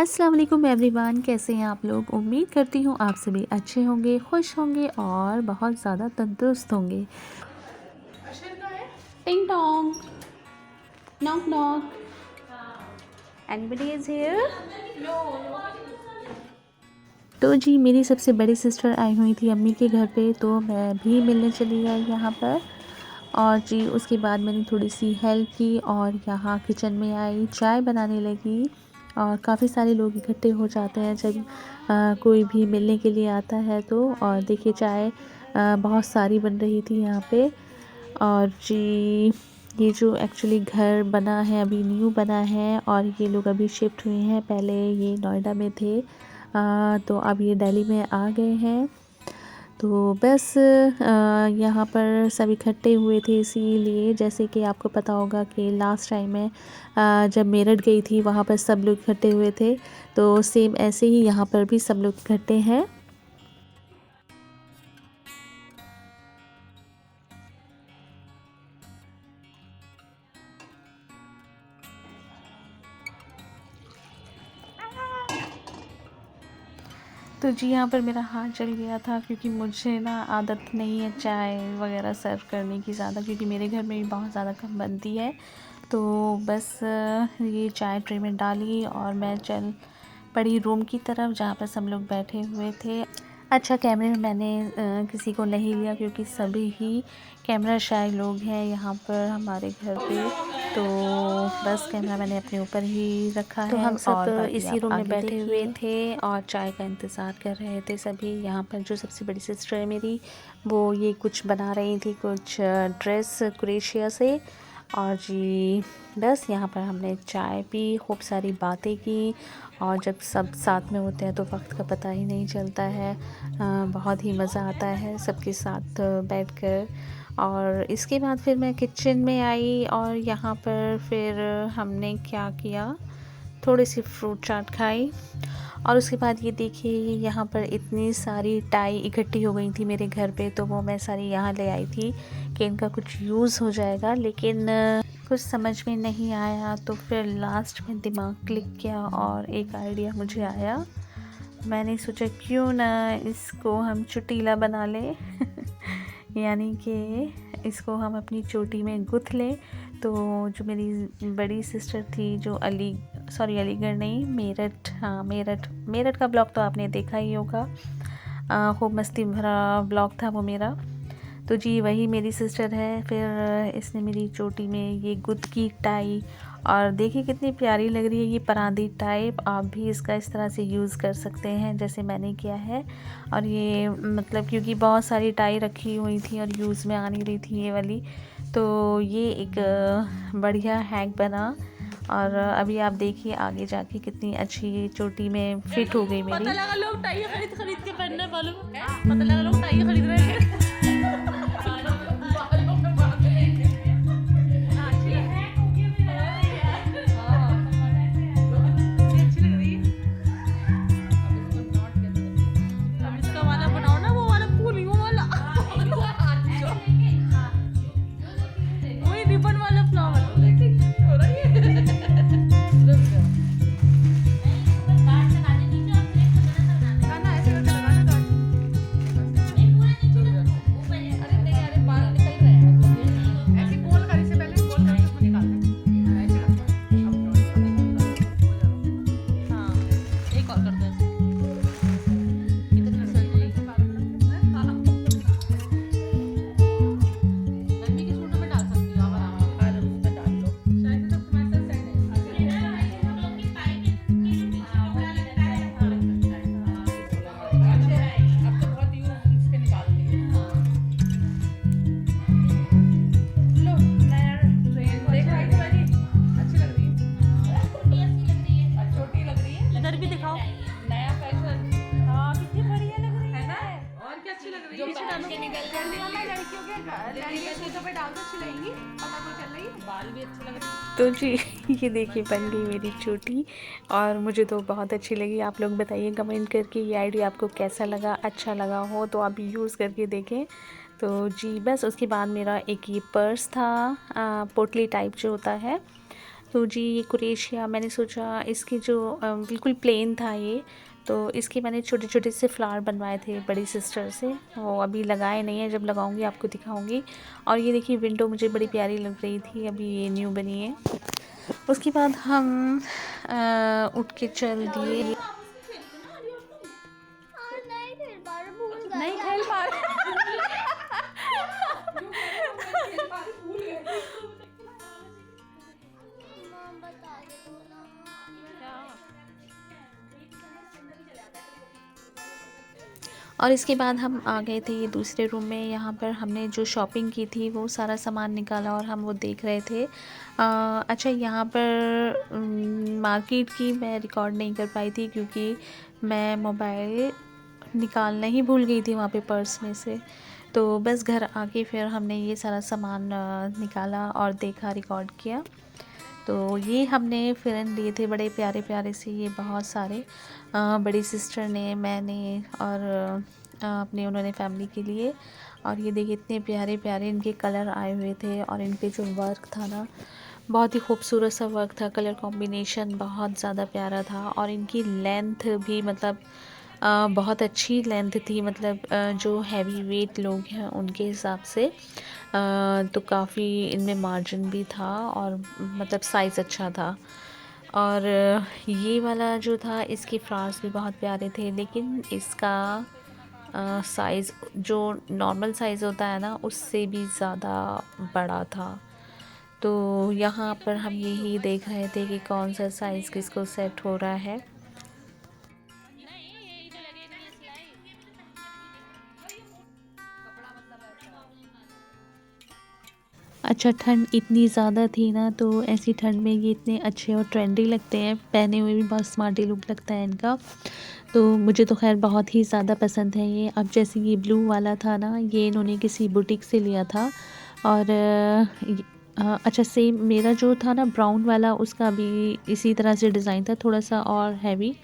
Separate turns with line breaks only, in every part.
अस्सलाम वालेकुम एवरीवन, कैसे हैं आप लोग। उम्मीद करती हूँ आप सभी अच्छे होंगे, खुश होंगे और बहुत ज़्यादा तंदुरुस्त होंगे। Ting tong, knock knock, anybody is here. तो जी मेरी सबसे बड़ी सिस्टर आई हुई थी अम्मी के घर पे, तो मैं भी मिलने चली आई यहाँ पर। और जी उसके बाद मैंने थोड़ी सी हेल्प की और यहाँ किचन में आई, चाय बनाने लगी। और काफ़ी सारे लोग इकट्ठे हो जाते हैं जब कोई भी मिलने के लिए आता है तो। और देखिए चाय बहुत सारी बन रही थी यहाँ पे। और जी ये जो एक्चुअली घर बना है, अभी न्यू बना है और ये लोग अभी शिफ्ट हुए हैं। पहले ये नोएडा में थे, तो अब ये दिल्ली में आ गए हैं। तो बस यहाँ पर सब इकट्ठे हुए थे, इसीलिए जैसे कि आपको पता होगा कि लास्ट टाइम मैं जब मेरठ गई थी वहाँ पर सब लोग इकट्ठे हुए थे, तो सेम ऐसे ही यहाँ पर भी सब लोग इकट्ठे हैं। तो जी यहाँ पर मेरा हाथ जल गया था, क्योंकि मुझे ना आदत नहीं है चाय वगैरह सर्व करने की ज़्यादा, क्योंकि मेरे घर में भी बहुत ज़्यादा कम बनती है। तो बस ये चाय ट्रे में डाली और मैं चल पड़ी रूम की तरफ, जहाँ पर सब लोग बैठे हुए थे। अच्छा, कैमरे में मैंने किसी को नहीं लिया, क्योंकि सभी ही कैमरा शाय लोग हैं यहाँ पर हमारे घर पे। तो बस कैमरा मैंने अपने ऊपर ही रखा है। तो हम सब इसी रूम में बैठे हुए थे और चाय का इंतज़ार कर रहे थे सभी। यहाँ पर जो सबसे बड़ी सिस्टर है मेरी, वो ये कुछ बना रही थी, कुछ ड्रेस क्रोशिया से। और जी बस यहाँ पर हमने चाय पी, खूब सारी बातें की। और जब सब साथ में होते हैं तो वक्त का पता ही नहीं चलता है। बहुत ही मज़ा आता है सबके साथ बैठकर। और इसके बाद फिर मैं किचन में आई और यहाँ पर फिर हमने क्या किया, थोड़ी सी फ्रूट चाट खाई। और उसके बाद ये देखिए यहाँ पर इतनी सारी टाई इकट्ठी हो गई थी मेरे घर पे, तो वो मैं सारी यहाँ ले आई थी कि इनका कुछ यूज़ हो जाएगा। लेकिन कुछ समझ में नहीं आया, तो फिर लास्ट में दिमाग क्लिक किया और एक आइडिया मुझे आया। मैंने सोचा क्यों ना इसको हम चुटीला बना लें यानी कि इसको हम अपनी चोटी में गुथ लें। तो जो मेरी बड़ी सिस्टर थी, जो अलीगढ़ नहीं, मेरठ, हाँ मेरठ का ब्लॉग तो आपने देखा ही होगा। खूब मस्ती भरा ब्लॉग था वो मेरा। तो जी वही मेरी सिस्टर है। फिर इसने मेरी चोटी में ये गुथ की टाई, और देखिए कितनी प्यारी लग रही है ये परांदी टाइप। आप भी इसका इस तरह से यूज़ कर सकते हैं जैसे मैंने किया है। और ये मतलब क्योंकि बहुत सारी टाई रखी हुई थी और यूज़ में आ नहीं रही थी ये वाली, तो ये एक बढ़िया हैक बना। और अभी आप देखिए आगे जाके कितनी अच्छी चोटी में फिट हो गई मेरी। पता लगा लोग टाई खरीद के पहनने वालों, पता लगा लोग टाई खरीद रहे हैं तो जी ये देखिए बन गई मेरी चोटी, और मुझे तो बहुत अच्छी लगी। आप लोग बताइए कमेंट करके ये आइडिया आपको कैसा लगा। अच्छा लगा हो तो आप यूज़ करके देखें। तो जी बस उसके बाद मेरा एक ये पर्स था, पोटली टाइप जो होता है, तो जी ये क्रोएशिया मैंने सोचा इसके जो बिल्कुल प्लेन था ये, तो इसके मैंने छोटे छोटे से फ्लावर बनवाए थे बड़ी सिस्टर से। वो अभी लगाए नहीं है, जब लगाऊंगी आपको दिखाऊंगी। और ये देखिए विंडो मुझे बड़ी प्यारी लग रही थी, अभी ये न्यू बनी है। उसके बाद हम उठ के चल दिए। नहीं खेल पा और इसके बाद हम आ गए थे ये दूसरे रूम में। यहाँ पर हमने जो शॉपिंग की थी वो सारा सामान निकाला और हम वो देख रहे थे। अच्छा, यहाँ पर मार्केट की मैं रिकॉर्ड नहीं कर पाई थी क्योंकि मैं मोबाइल निकालना ही भूल गई थी वहाँ पे पर्स में से। तो बस घर आके फिर हमने ये सारा सामान निकाला और देखा, रिकॉर्ड किया। तो ये हमने फ़िरन लिए थे बड़े प्यारे प्यारे से, ये बहुत सारे बड़ी सिस्टर ने, मैंने और अपने उन्होंने फैमिली के लिए। और ये देखिए इतने प्यारे प्यारे इनके कलर आए हुए थे और इन पे जो वर्क था ना, बहुत ही खूबसूरत सा वर्क था। कलर कॉम्बिनेशन बहुत ज़्यादा प्यारा था और इनकी लेंथ भी मतलब बहुत अच्छी लेंथ थी। मतलब जो हैवी वेट लोग हैं उनके हिसाब से तो काफ़ी इनमें मार्जिन भी था और मतलब साइज़ अच्छा था। और ये वाला जो था इसके फ्लावर्स भी बहुत प्यारे थे, लेकिन इसका साइज़ जो नॉर्मल साइज़ होता है ना उससे भी ज़्यादा बड़ा था। तो यहाँ पर हम यही देख रहे थे कि कौन सा साइज़ किसको सेट हो रहा है। अच्छा, ठंड इतनी ज़्यादा थी ना, तो ऐसी ठंड में ये इतने अच्छे और ट्रेंडी लगते हैं, पहने हुए भी बहुत स्मार्टी लुक लगता है इनका। तो मुझे तो खैर बहुत ही ज़्यादा पसंद है ये। अब जैसे ये ब्लू वाला था ना, ये इन्होंने किसी बुटीक से लिया था। और अच्छा, सेम मेरा जो था ना ब्राउन वाला, उसका भी इसी तरह से डिज़ाइन था, थोड़ा सा और हैवी।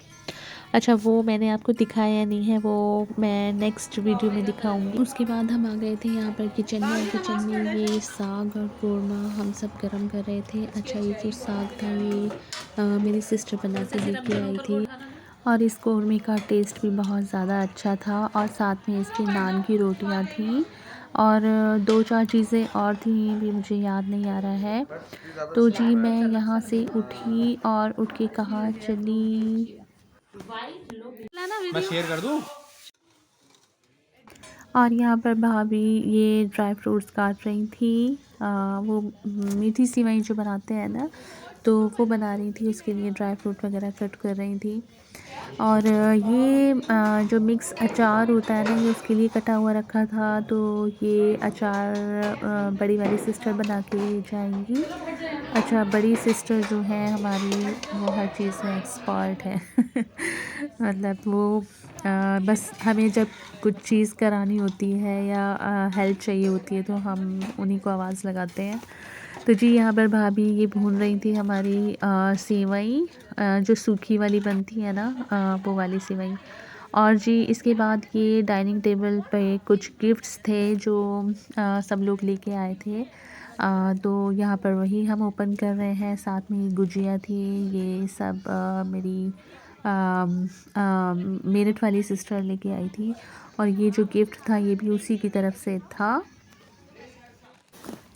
अच्छा, वो मैंने आपको दिखाया नहीं है, वो मैं नेक्स्ट वीडियो में दिखाऊंगी। उसके बाद हम आ गए थे यहाँ पर किचन में। किचन में ये साग और कोरमा हम सब गर्म कर रहे थे। अच्छा, ये जो साग था ये मेरी सिस्टर बना के लेके आई थी और इस कोरमे का टेस्ट भी बहुत ज़्यादा अच्छा था। और साथ में इसके नान की रोटियाँ थी और दो चार चीज़ें और थी, भी मुझे याद नहीं आ रहा है। तो जी मैं यहाँ से उठी और उठ के कहाँ चली,
मैं शेयर कर दूं।
और यहाँ पर भाभी ये ड्राई फ्रूट्स काट रही थी। वो मीठी सिवई जो बनाते हैं ना, तो वो बना रही थी, उसके लिए ड्राई फ्रूट वगैरह कट कर रही थी। और ये जो मिक्स अचार होता है ना, ये उसके लिए कटा हुआ रखा था। तो ये अचार बड़ी वाली सिस्टर बना के जाएंगी। अच्छा, बड़ी सिस्टर जो है हमारी, वो हर चीज़ में एक्सपर्ट है मतलब वो बस हमें जब कुछ चीज़ करानी होती है या हेल्प चाहिए होती है तो हम उन्हीं को आवाज़ लगाते हैं। तो जी यहाँ पर भाभी ये भून रही थी हमारी सेवई, जो सूखी वाली बनती है ना, वो वाली सेवई। और जी इसके बाद ये डाइनिंग टेबल पे कुछ गिफ्ट्स थे जो सब लोग लेके आए थे। तो यहाँ पर वही हम ओपन कर रहे हैं। साथ में ये गुजिया थी, ये सब मेरी मेरठ वाली सिस्टर लेके आई थी। और ये जो गिफ्ट था ये भी उसी की तरफ से था।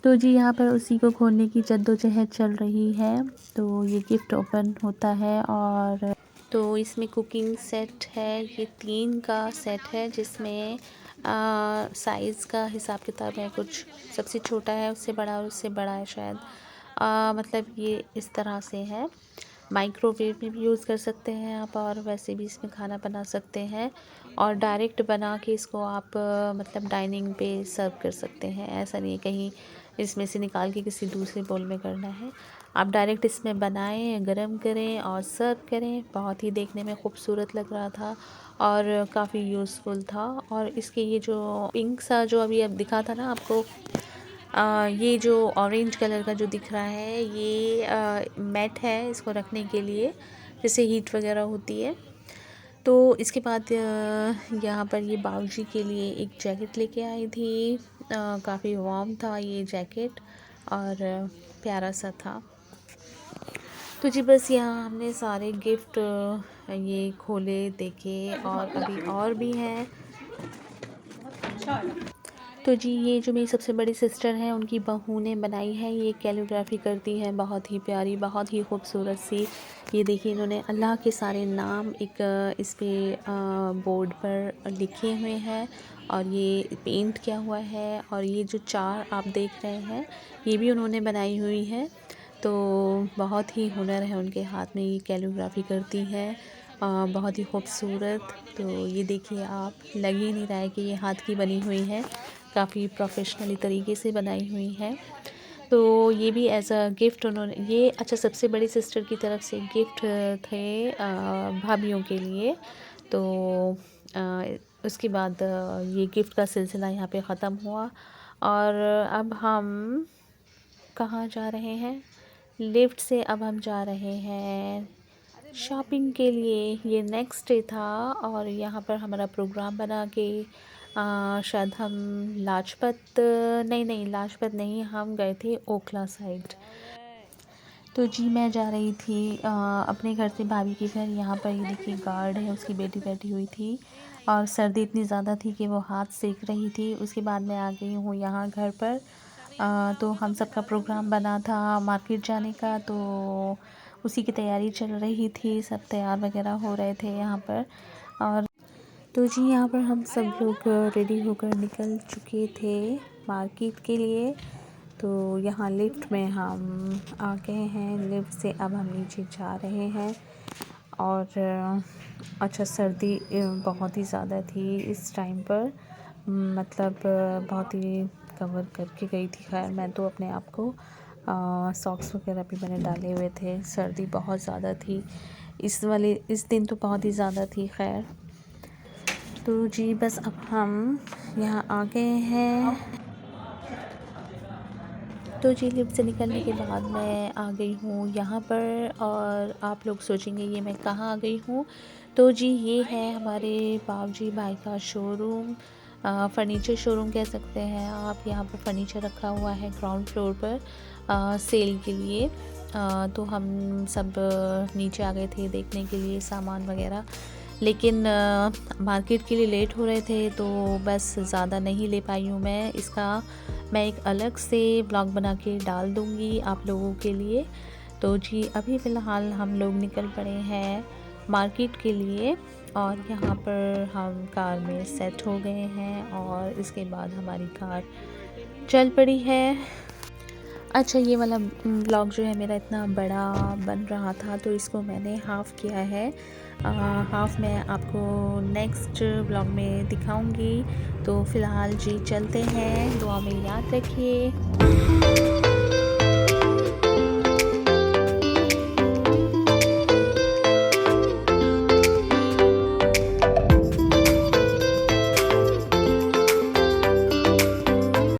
तो जी यहाँ पर उसी को खोलने की जद्दोजहद चल रही है। तो ये गिफ्ट ओपन होता है और तो इसमें कुकिंग सेट है, ये 3 का सेट है जिसमें साइज़ का हिसाब किताब है। कुछ सबसे छोटा है, उससे बड़ा और उससे बड़ा है शायद। मतलब ये इस तरह से है। माइक्रोवेव में भी यूज़ कर सकते हैं आप और वैसे भी इसमें खाना बना सकते हैं। और डायरेक्ट बना के इसको आप मतलब डाइनिंग पे सर्व कर सकते हैं। ऐसा नहीं है कहीं इसमें से निकाल के किसी दूसरे बोल में करना है। आप डायरेक्ट इसमें बनाएं, गरम करें और सर्व करें। बहुत ही देखने में खूबसूरत लग रहा था और काफ़ी यूज़फुल था। और इसके ये जो पिंक सा जो अभी अब दिखा था ना आपको, ये जो ऑरेंज कलर का जो दिख रहा है ये मैट है इसको रखने के लिए, जैसे हीट वगैरह होती है। तो इसके बाद यहाँ पर ये बाबूजी के लिए एक जैकेट लेके आई थी। काफ़ी वार्म था ये जैकेट और प्यारा सा था। तो जी बस यहाँ हमने सारे गिफ्ट ये खोले देखे, और अभी और भी हैं। तो जी ये जो मेरी सबसे बड़ी सिस्टर हैं, उनकी बहू ने बनाई है, ये कैलीग्राफी करती है, बहुत ही प्यारी, बहुत ही खूबसूरत सी। ये देखिए इन्होंने अल्लाह के सारे नाम एक इस पे बोर्ड पर लिखे हुए हैं, और ये पेंट किया हुआ है। और ये जो चार आप देख रहे हैं, ये भी उन्होंने बनाई हुई है। तो बहुत ही हुनर है उनके हाथ में, ये कैलीग्राफी करती है, बहुत ही खूबसूरत। तो ये देखिए आप, लग ही नहीं रहा है कि ये हाथ की बनी हुई है, काफ़ी प्रोफेशनली तरीके से बनाई हुई है। तो ये भी एज अ गिफ्ट उन्होंने ये, अच्छा सबसे बड़ी सिस्टर की तरफ से गिफ्ट थे भाभीयों के लिए। तो उसके बाद ये गिफ्ट का सिलसिला यहाँ पे ख़त्म हुआ, और अब हम कहाँ जा रहे हैं, लिफ्ट से अब हम जा रहे हैं शॉपिंग के लिए। ये नेक्स्ट डे था, और यहाँ पर हमारा प्रोग्राम बना के शायद हम लाजपत नहीं लाजपत नहीं, हम गए थे ओखला साइड। तो जी मैं जा रही थी अपने घर से भाभी के घर। यहाँ पर ये देखिए गार्ड है, उसकी बेटी बैठी हुई थी, और सर्दी इतनी ज़्यादा थी कि वो हाथ सेक रही थी। उसके बाद मैं आ गई हूँ यहाँ घर पर। तो हम सबका प्रोग्राम बना था मार्केट जाने का, तो उसी की तैयारी चल रही थी, सब तैयार वगैरह हो रहे थे यहाँ पर। और तो जी यहाँ पर हम सब लोग रेडी होकर निकल चुके थे मार्केट के लिए। तो यहाँ लिफ्ट में हम आ गए हैं, लिफ्ट से अब हम नीचे जा रहे हैं। और अच्छा सर्दी बहुत ही ज़्यादा थी इस टाइम पर, मतलब बहुत ही कवर करके गई थी। खैर मैं तो अपने आप को सॉक्स वगैरह भी मैंने डाले हुए थे, सर्दी बहुत ज़्यादा थी इस दिन तो बहुत ही ज़्यादा थी। खैर तो जी बस अब हम यहाँ आ गए हैं। तो जी लिफ्ट से निकलने के बाद मैं आ गई हूँ यहाँ पर, और आप लोग सोचेंगे ये मैं कहाँ आ गई हूँ। तो जी ये है हमारे बाबूजी भाई का शोरूम, फ़र्नीचर शोरूम कह सकते हैं आप। यहाँ पर फ़र्नीचर रखा हुआ है ग्राउंड फ्लोर पर सेल के लिए। तो हम सब नीचे आ गए थे देखने के लिए सामान वगैरह, लेकिन मार्केट के लिए लेट हो रहे थे, तो बस ज़्यादा नहीं ले पाई हूँ मैं। इसका मैं एक अलग से ब्लॉग बना के डाल दूँगी आप लोगों के लिए। तो जी अभी फ़िलहाल हम लोग निकल पड़े हैं मार्केट के लिए, और यहाँ पर हम कार में सेट हो गए हैं, और इसके बाद हमारी कार चल पड़ी है। अच्छा ये वाला ब्लॉग जो है मेरा इतना बड़ा बन रहा था, तो इसको मैंने हाफ़ किया है। हाफ़ मैं आपको नेक्स्ट ब्लॉग में दिखाऊंगी। तो फ़िलहाल जी चलते हैं, दुआ में याद रखिए।